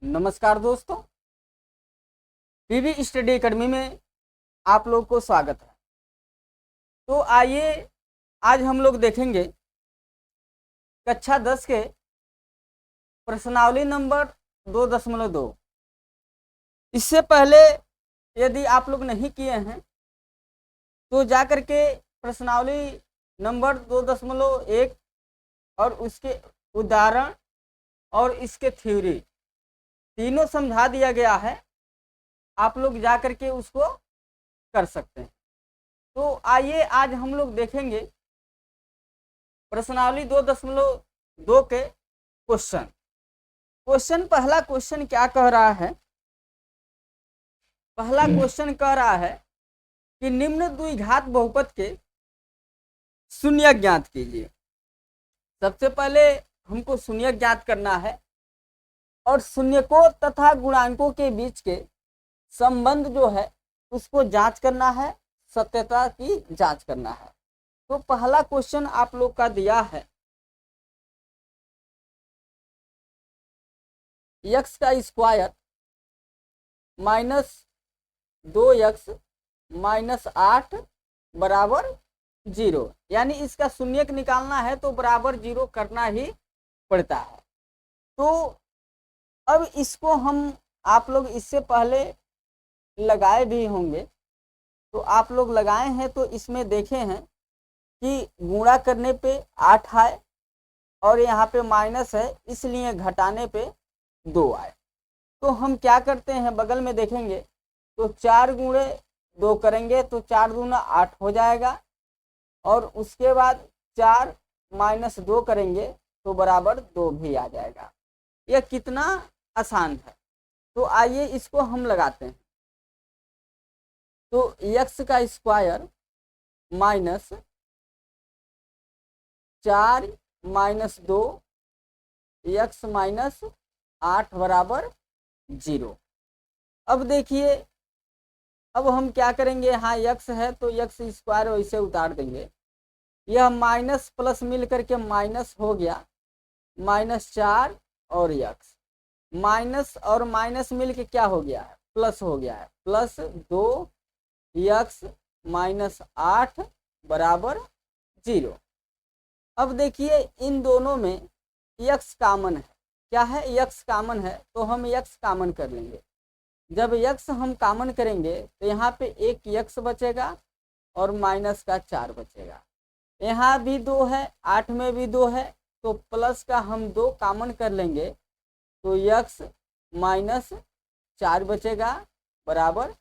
नमस्कार दोस्तों, PV study academy में आप लोग को स्वागत है। तो आइए आज हम लोग देखेंगे कक्षा 10 के प्रश्नावली नंबर 2.2। इससे पहले यदि आप लोग नहीं किए हैं तो जा कर के प्रश्नावली नंबर 2.1 और उसके उदाहरण और इसके थ्योरी तीनों समझा दिया गया है। आप लोग जा कर के उसको कर सकते हैं। तो आइए आज हम लोग देखेंगे प्रश्नावली 2.2 के क्वेश्चन। पहला क्वेश्चन क्या कह रहा है? पहला क्वेश्चन कह रहा है कि निम्न द्विघात बहुपद के शून्य ज्ञात कीजिए। सबसे पहले हमको शून्य ज्ञात करना है और शून्यकों तथा गुणांकों के बीच के संबंध जो है उसको जांच करना है, सत्यता की जांच करना है। तो पहला क्वेश्चन आप लोग का दिया है x का स्क्वायर -2x -8 बराबर 0, यानी इसका शून्यक निकालना है तो बराबर 0 करना ही पड़ता है। तो अब इसको हम आप लोग इससे पहले लगाए भी होंगे, तो आप लोग लगाए हैं तो इसमें देखे हैं कि गुणा करने पे 8 आए और यहाँ पे माइनस है, इसलिए घटाने पे 2 आए। तो हम क्या करते हैं, बगल में देखेंगे तो 4 गुणे 2 करेंगे तो 4 दूना 8 हो जाएगा और उसके बाद 4 - 2 करेंगे तो बराबर 2 भी आ जाएगा। यह कितना आसान है। तो आइए इसको हम लगाते हैं। तो x का स्क्वायर -4 - 2 x -8 बराबर 0। अब देखिए, अब हम क्या करेंगे, हाँ x है तो x स्क्वायर वैसे उतार देंगे। यह माइनस प्लस मिल करके माइनस हो गया, -4 और x, माइनस और माइनस मिल के क्या हो गया है, प्लस हो गया है, +2x -8 बराबर 0। अब देखिए इन दोनों में x कामन है। क्या है, x कामन है तो हम x कामन कर लेंगे। जब x हम कामन करेंगे तो यहाँ पे एक x बचेगा और माइनस का 4 बचेगा। यहाँ भी 2 है, 8 में भी 2 है, तो प्लस का हम 2 कामन कर लेंगे तो x -4 बचेगा बराबर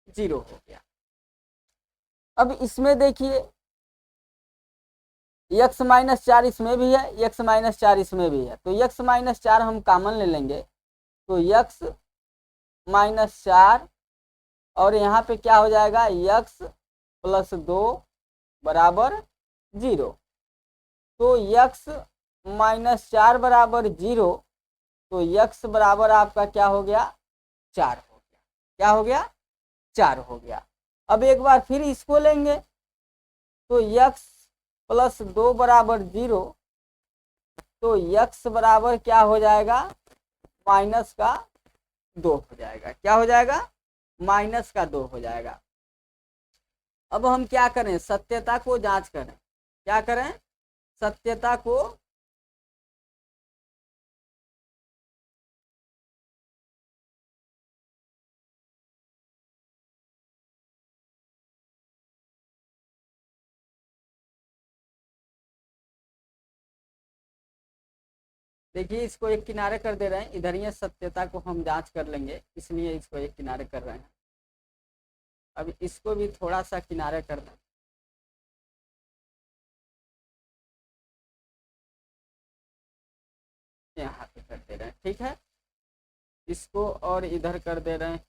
0 हो गया। अब इसमें देखिए x -4 इसमें भी है, x -4 इसमें भी है, तो x -4 हम कामन ले लेंगे तो x -4 और यहाँ पे क्या हो जाएगा, x +2 बराबर 0। तो x -4 बराबर 0, तो x बराबर आपका क्या हो गया, 4 हो गया। क्या हो गया, 4 हो गया। अब एक बार फिर इसको लेंगे तो x +2 बराबर 0, तो x बराबर क्या हो जाएगा, -2 हो जाएगा। क्या हो जाएगा, -2 हो जाएगा। अब हम क्या करें, सत्यता को जांच करें। क्या करें, सत्यता को देखिए, इसको एक किनारे कर दे रहे हैं, इधर ही सत्यता को हम जांच कर लेंगे, इसलिए इसको एक किनारे कर रहे हैं। अब इसको भी थोड़ा सा किनारे कर दें। यहाँ पे कर दे रहे हैं, ठीक है। इसको और इधर कर दे रहे हैं।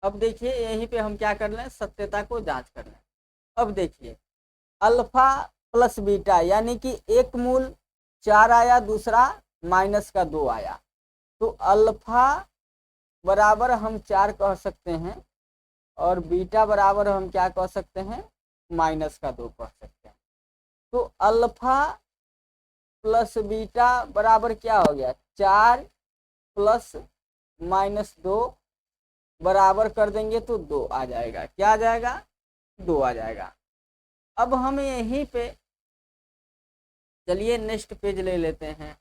अब देखिए यहीं पे हम क्या कर लें, सत्यता को जांच कर लें। अब देखिए अल्फा प्लस बीटा यानी कि 1 मूल 4 आया, दूसरा -2 आया। तो अल्फा बराबर हम 4 कह सकते हैं और बीटा बराबर हम क्या कह सकते हैं, -2 कह सकते हैं। तो अल्फा प्लस बीटा बराबर क्या हो गया, 4 प्लस -2 बराबर कर देंगे तो 2 आ जाएगा। क्या आ जाएगा, 2 आ जाएगा। अब हम यहीं पे चलिए नेक्स्ट पेज ले लेते हैं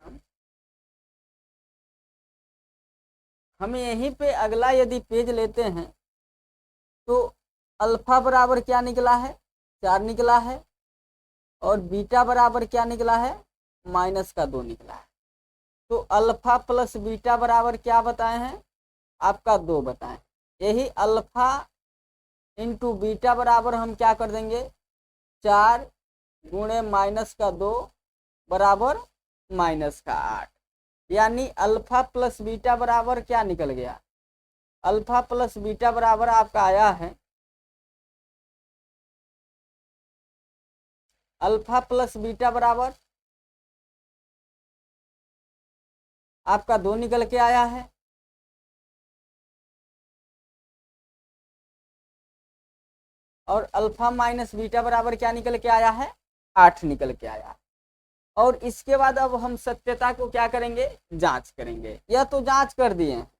हम यहीं पे अगला यदि पेज लेते हैं तो अल्फा बराबर क्या निकला है, 4 निकला है और बीटा बराबर क्या निकला है, -2 निकला है। तो अल्फा प्लस बीटा बराबर क्या बताए हैं आपका 2 बताएं। यही अल्फा इंटू बीटा बराबर हम क्या कर देंगे, 4 गुणे -2 बराबर -8। यानी अल्फा प्लस बीटा बराबर क्या निकल गया, अल्फा प्लस बीटा बराबर आपका आया है, अल्फा प्लस बीटा बराबर आपका 2 निकल के आया है। और अल्फा माइनस बीटा बराबर क्या निकल के आया है, 8 निकल के आया है। और इसके बाद अब हम सत्यता को क्या करेंगे, जांच करेंगे। यह तो जांच कर दिए हैं।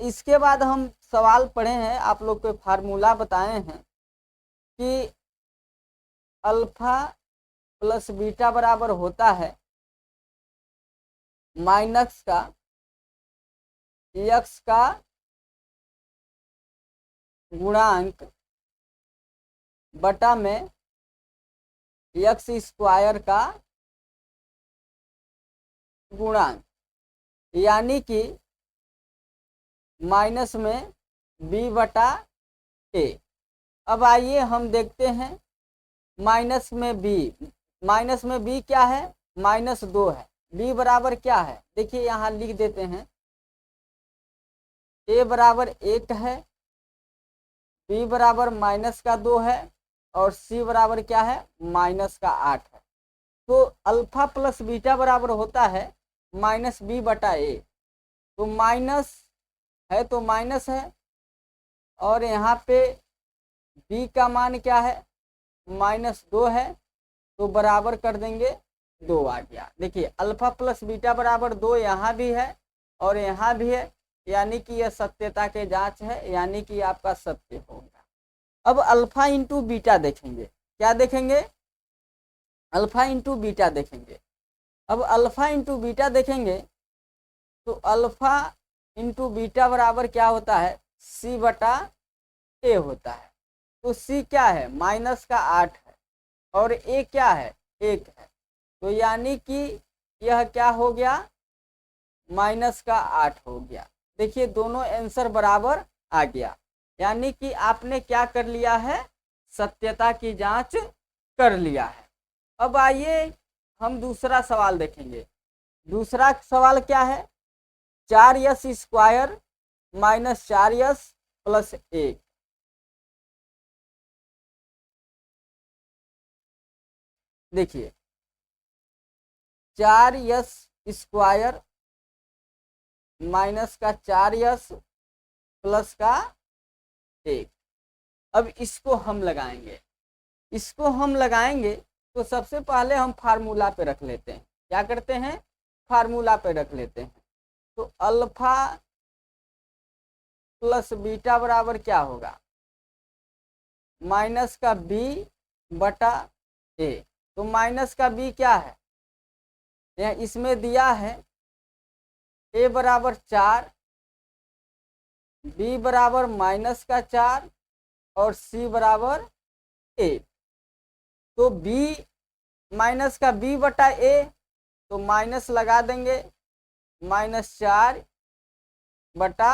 इसके बाद हम सवाल पढ़े हैं, आप लोग को फार्मूला बताए हैं कि अल्फा प्लस बीटा बराबर होता है माइनस का एक्स का गुणांक बटा में एक्स स्क्वायर का गुणांक, यानी कि माइनस में b बटा a। अब आइए हम देखते हैं माइनस में b क्या है, -2 है। b बराबर क्या है, देखिए यहाँ लिख देते हैं, a बराबर 8 है, b बराबर -2 है और c बराबर क्या है, -8 है। तो अल्फा प्लस बीटा बराबर होता है -b बटा a। तो माइनस है तो माइनस है और यहाँ पे b का मान क्या है, -2 है, तो बराबर कर देंगे 2 आ गया। देखिए अल्फा प्लस बीटा बराबर 2 यहाँ भी है और यहाँ भी है, यानी कि यह सत्यता के जांच है, यानी कि आपका सत्य होगा। अब अल्फा इंटू बीटा देखेंगे, क्या देखेंगे, अल्फा इंटू बीटा देखेंगे। अब अल्फा इंटू बीटा देखेंगे तो अल्फा इंटू बीटा बराबर क्या होता है, c बटा a होता है। तो c क्या है, -8 है और a क्या है, 1 है। तो यानी कि यह क्या हो गया, -8 हो गया। देखिए दोनों आंसर बराबर आ गया, यानी कि आपने क्या कर लिया है, सत्यता की जांच कर लिया है। अब आइए हम दूसरा सवाल देखेंगे। दूसरा सवाल क्या है, 4s स्क्वायर -4s प्लस 1। देखिए 4s स्क्वायर -4s प्लस 1। अब इसको हम लगाएंगे तो सबसे पहले हम फार्मूला पे रख लेते हैं। क्या करते हैं, फार्मूला पे रख लेते हैं। तो अल्फा प्लस बीटा बराबर क्या होगा, -b बटा a। तो -b क्या है, इसमें दिया है a बराबर 4, b बराबर -4 और c बराबर 1। तो b बटा a, तो माइनस लगा देंगे, -4 बटा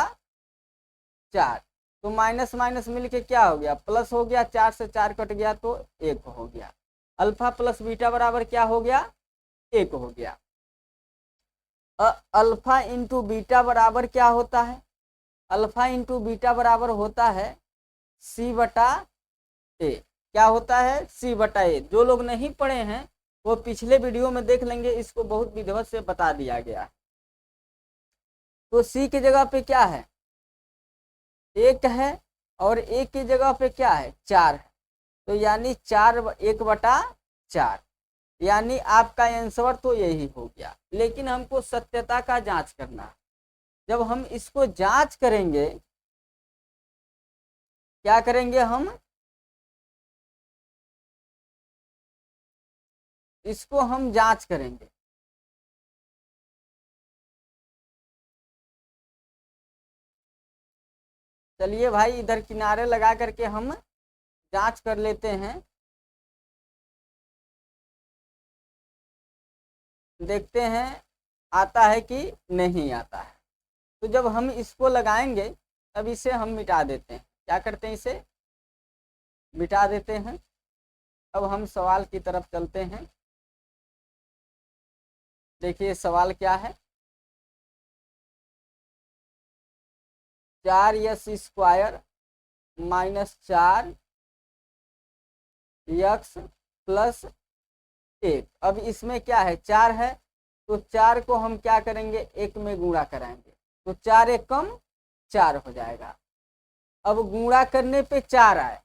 4। तो माइनस माइनस मिलके क्या हो गया, प्लस हो गया, 4 से 4 कट गया तो 1 हो गया। अल्फा प्लस बीटा बराबर क्या हो गया, 1 हो गया। अल्फा इंटू बीटा बराबर क्या होता है, अल्फा इंटू बीटा बराबर होता है c बटा a। क्या होता है, c बटा a। जो लोग नहीं पढ़े हैं वो पिछले वीडियो में देख लेंगे, इसको बहुत विधिवत से बता दिया गया है। तो सी की जगह पे क्या है, 1 है, और 1 की जगह पे क्या है, 4 है। तो यानी 1/4, यानी आपका आंसर तो यही हो गया। लेकिन हमको सत्यता का जांच करना है। जब हम इसको जांच करेंगे, क्या करेंगे हम, इसको हम जांच करेंगे। चलिए भाई, इधर किनारे लगा करके हम जांच कर लेते हैं, देखते हैं आता है कि नहीं आता है। तो जब हम इसको लगाएंगे, तब इसे हम मिटा देते हैं। क्या करते हैं, इसे मिटा देते हैं। अब हम सवाल की तरफ चलते हैं। देखिए सवाल क्या है, 4s² -4 x प्लस 1। अब इसमें क्या है, 4 है, तो 4 को हम क्या करेंगे, 1 में गुणा कराएंगे। तो 4 1 कम 4 हो जाएगा। अब गुणा करने पे 4 आए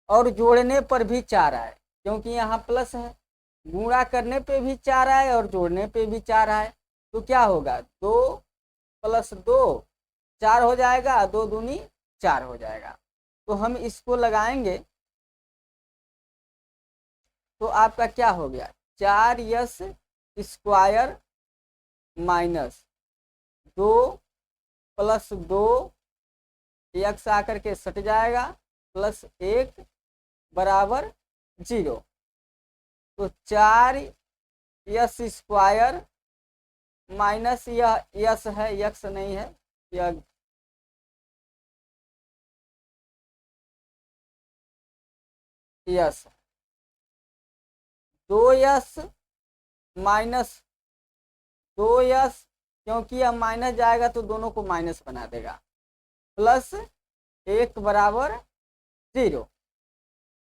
और जोड़ने पर भी 4 आए, क्योंकि यहाँ प्लस है। गुणा करने पे भी 4 आए और जोड़ने पे भी 4 आए, तो क्या होगा, 2 + 2 4 हो जाएगा, 2 दूनी 4 हो जाएगा। तो हम इसको लगाएंगे, तो आपका क्या हो गया, 4s² -2 + 2 x आकर के सट जाएगा, +1 बराबर 0। तो 4s² माइनस यह यस है, यक्स नहीं है, यह यस, 2s -2s, क्योंकि यह माइनस जाएगा तो दोनों को माइनस बना देगा, +1 बराबर 0।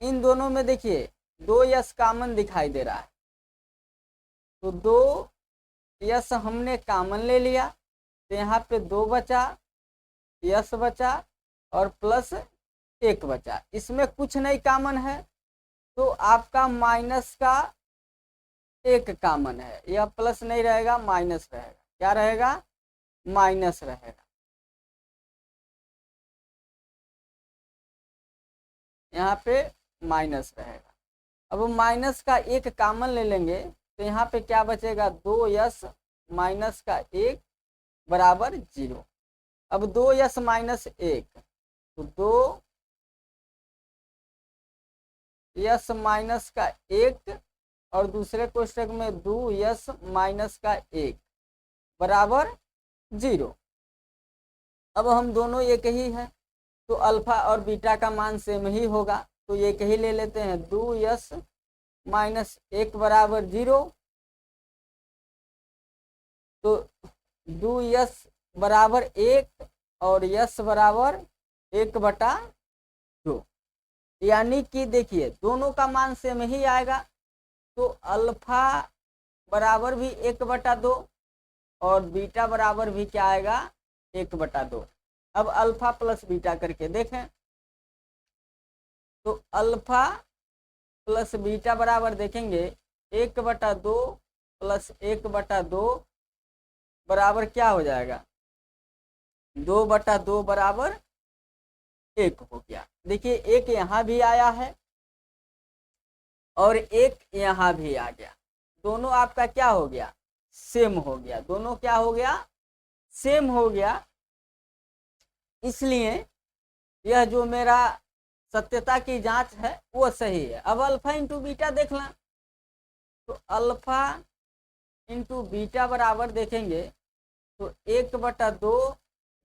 इन दोनों में देखिए 2s कॉमन दिखाई दे रहा है, तो 2s हमने कॉमन ले लिया, तो यहाँ पे 2 बचा, यस बचा और +1 बचा। इसमें कुछ नहीं कॉमन है, तो आपका माइनस का 1 कॉमन है, यह प्लस नहीं रहेगा, माइनस रहेगा। क्या रहेगा, माइनस रहेगा। यहाँ पे माइनस रहेगा। अब माइनस का 1 कॉमन ले लेंगे, तो यहाँ पे क्या बचेगा, 2s -1 बराबर 0। अब 2s -1, तो 2s -1 और दूसरे कोष्टक में 2s -1 बराबर 0। अब हम दोनों एक ही है, तो अल्फा और बीटा का मान सेम ही होगा, तो एक ही ले लेते हैं, 2s -1 बराबर 0। तो 2s बराबर 1 और s बराबर 1/2, यानी कि देखिए दोनों का मान सेम ही आएगा। तो अल्फा बराबर भी 1/2 और बीटा बराबर भी क्या आएगा, 1/2। अब अल्फा प्लस बीटा करके देखें, तो अल्फा प्लस बीटा बराबर देखेंगे 1/2 + 1/2 बराबर क्या हो जाएगा, 2/2 बराबर 1 हो गया। देखिए 1 यहाँ भी आया है और 1 यहाँ भी आ गया, दोनों आपका क्या हो गया, सेम हो गया। दोनों क्या हो गया, सेम हो गया। इसलिए यह जो मेरा सत्यता की जांच है वो सही है। अब अल्फा इंटू बीटा देख लें, तो अल्फा इंटू बीटा बराबर देखेंगे, तो 1/2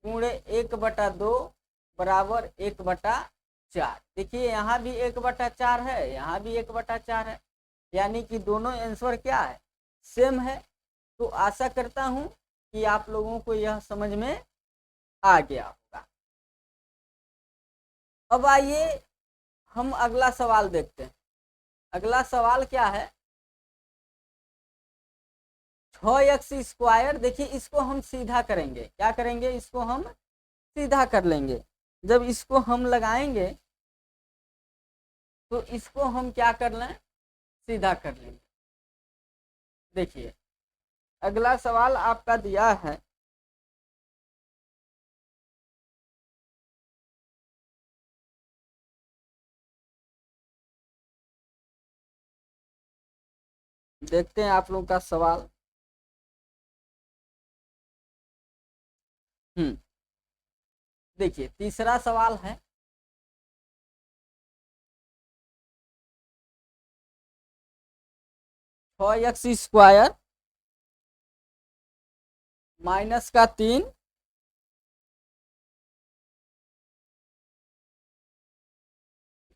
गुणे 1/2 बराबर 1/4। देखिए यहाँ भी 1/4 है, यहाँ भी 1/4 है, यानी कि दोनों आंसर क्या है, सेम है। तो आशा करता हूँ कि आप लोगों को यह समझ में आ गया होगा। अब आइए हम अगला सवाल देखते हैं। अगला सवाल क्या है, 6x², देखिए इसको हम सीधा करेंगे, क्या करेंगे, इसको हम सीधा कर लेंगे। जब इसको हम लगाएंगे तो इसको हम क्या कर लें, सीधा कर लेंगे। देखिए अगला सवाल आपका दिया है, देखते हैं आप लोग का सवाल। देखिए तीसरा सवाल है, (6x² -3)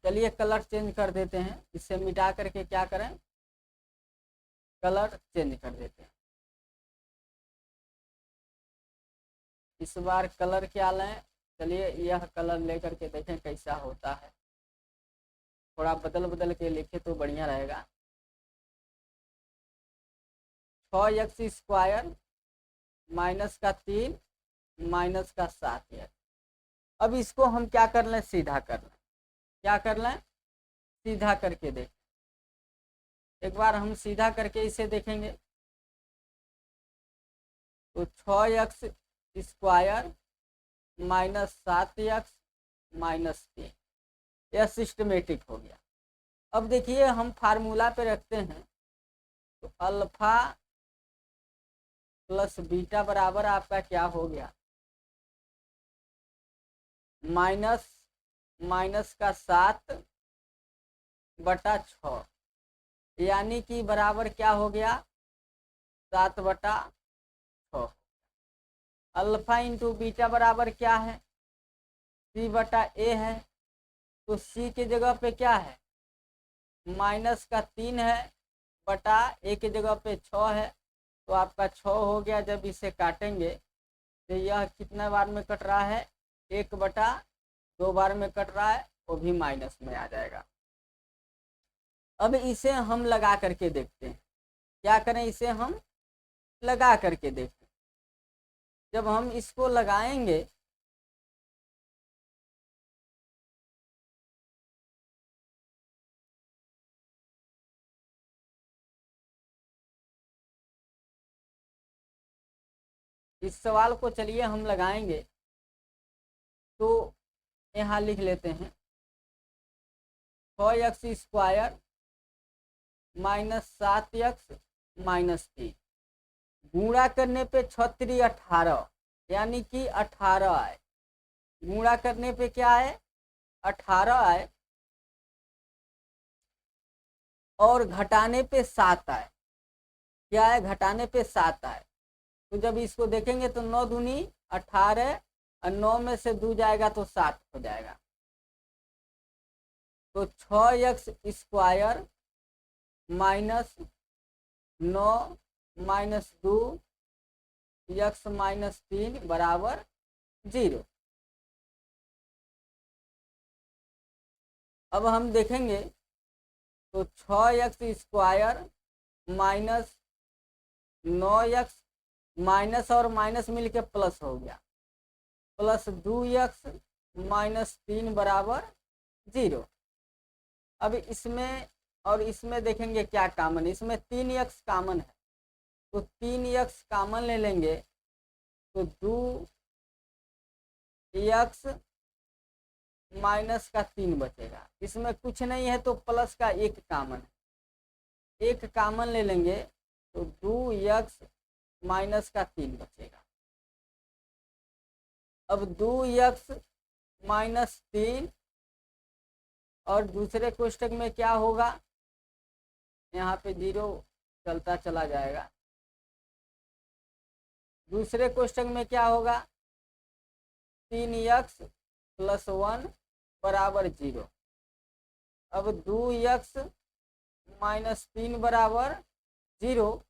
चलिए कलर चेंज कर देते हैं, इसे मिटा करके क्या करें, कलर चेंज कर देते हैं। इस बार कलर क्या लें, चलिए यह कलर लेकर के देखें कैसा होता है, थोड़ा बदल बदल के लिखे तो बढ़िया रहेगा। 6x² -3 -7। अब इसको हम क्या कर लें, सीधा कर लें, क्या कर लें, सीधा करके देखें। एक बार हम सीधा करके इसे देखेंगे तो 6x² -7x -3, यह सिस्टमेटिक हो गया। अब देखिए हम फार्मूला पे रखते हैं तो अल्फा प्लस बीटा बराबर आपका क्या हो गया, -7/6, यानी कि बराबर क्या हो गया, 7/6। अल्फा इंटू बीटा बराबर क्या है, C/A है, तो C की जगह पे क्या है, -3 है बटा A की जगह पे 6 है, तो आपका 6 हो गया। जब इसे काटेंगे तो यह कितने बार में कट रहा है, 1/2 बार में कट रहा है, वो भी माइनस में आ जाएगा। अब इसे हम लगा करके देखते हैं, क्या करें, इसे हम लगा करके देखते हैं। जब हम इसको लगाएंगे इस सवाल को, चलिए हम लगाएंगे तो यहाँ लिख लेते हैं 6x² -7x -3, गुणा करने पे 6×3 18, यानी कि 18 आए। गुणा करने पे क्या आए, 18 आए, और घटाने पे 7 आए। क्या है, घटाने पे 7 आए। तो जब इसको देखेंगे तो 9 दूनी 18, और 9 में से 2 जाएगा तो 7 हो जाएगा। तो 6x² -9 -2 x -3 बराबर 0। अब हम देखेंगे तो 6x² -9x, माइनस और माइनस मिलके प्लस हो गया, +2x -3 बराबर 0। अब इसमें और इसमें देखेंगे क्या कॉमन, इसमें 3x कॉमन है, तो 3x कॉमन ले लेंगे तो 2x -3 बचेगा। इसमें कुछ नहीं है तो प्लस का 1 कॉमन है, 1 कॉमन ले लेंगे तो 2x -3 बचेगा। अब 2x -3 और दूसरे कोष्टक में क्या होगा, यहाँ पे 0 चलता चला जाएगा। दूसरे कोष्टक में क्या होगा, 3x + 1 बराबर 0। अब 2x -3 बराबर 0,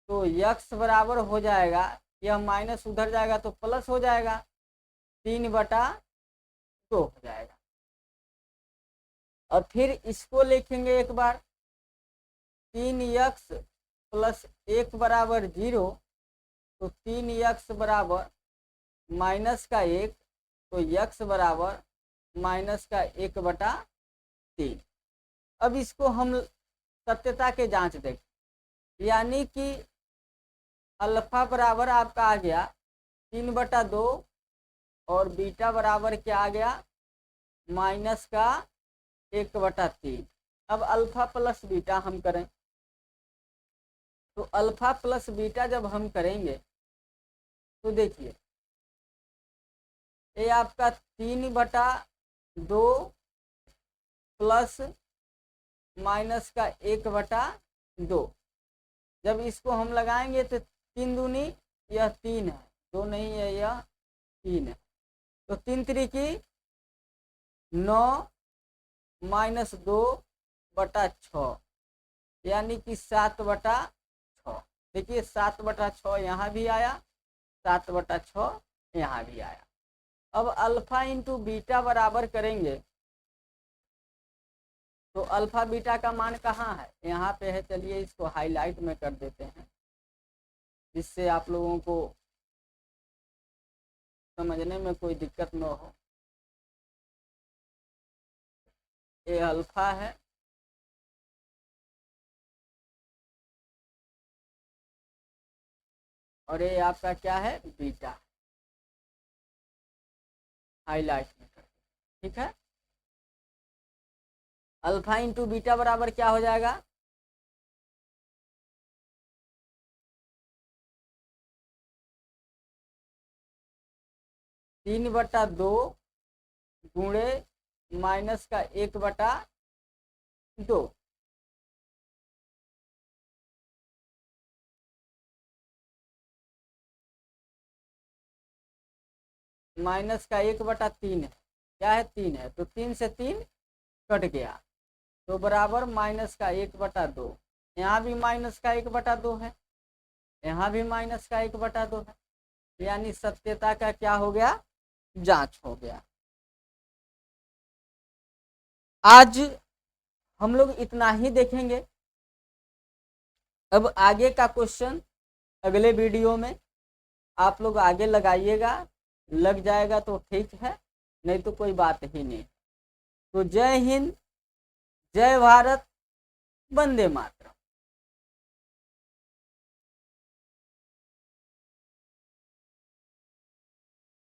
तो x बराबर हो जाएगा, यह माइनस उधर जाएगा तो प्लस हो जाएगा, 3/2 हो जाएगा। और फिर इसको लिखेंगे एक बार, 3x प्लस 1 बराबर 0, तो 3x बराबर माइनस का 1, तो x बराबर माइनस का 1/3। अब इसको हम सत्यता के जांच देखें, यानी कि अल्फा बराबर आपका आ गया 3/2 और बीटा बराबर क्या आ गया माइनस का 1/3। अब अल्फा प्लस बीटा हम करें, तो अल्फा प्लस बीटा जब हम करेंगे तो देखिए ये आपका 3/2 प्लस माइनस का 1/2। जब इसको हम लगाएंगे तो 3 दूनी यह 3 है, 2 नहीं है, यह 3 है, तो 3 त्रिकी 9 माइनस 2/6 यानी कि 7/6। देखिए 7/6 यहाँ भी आया, 7/6 यहाँ भी आया। अब अल्फा इंटू बीटा बराबर करेंगे तो अल्फा बीटा का मान कहाँ है, यहाँ पे है। चलिए इसको हाईलाइट में कर देते हैं जिससे आप लोगों को समझने में कोई दिक्कत न हो। ये अल्फा है और ये आपका क्या है बीटा, हाईलाइट में कर, ठीक है। अल्फा इंटू बीटा बराबर क्या हो जाएगा, तीन बटा दो गुणे माइनस का 1/2, माइनस का 1/3 है, क्या है 3 है, तो 3 से 3 कट गया तो बराबर माइनस का 1/2। यहाँ भी माइनस का 1/2 है, यहाँ भी माइनस का 1/2 है, यानी सत्यता का क्या हो गया जांच हो गया। आज हम लोग इतना ही देखेंगे। अब आगे का क्वेश्चन अगले वीडियो में आप लोग आगे लगाइएगा, लग जाएगा तो ठीक है, नहीं तो कोई बात ही नहीं। तो जय हिंद, जय भारत, वंदे मातरम।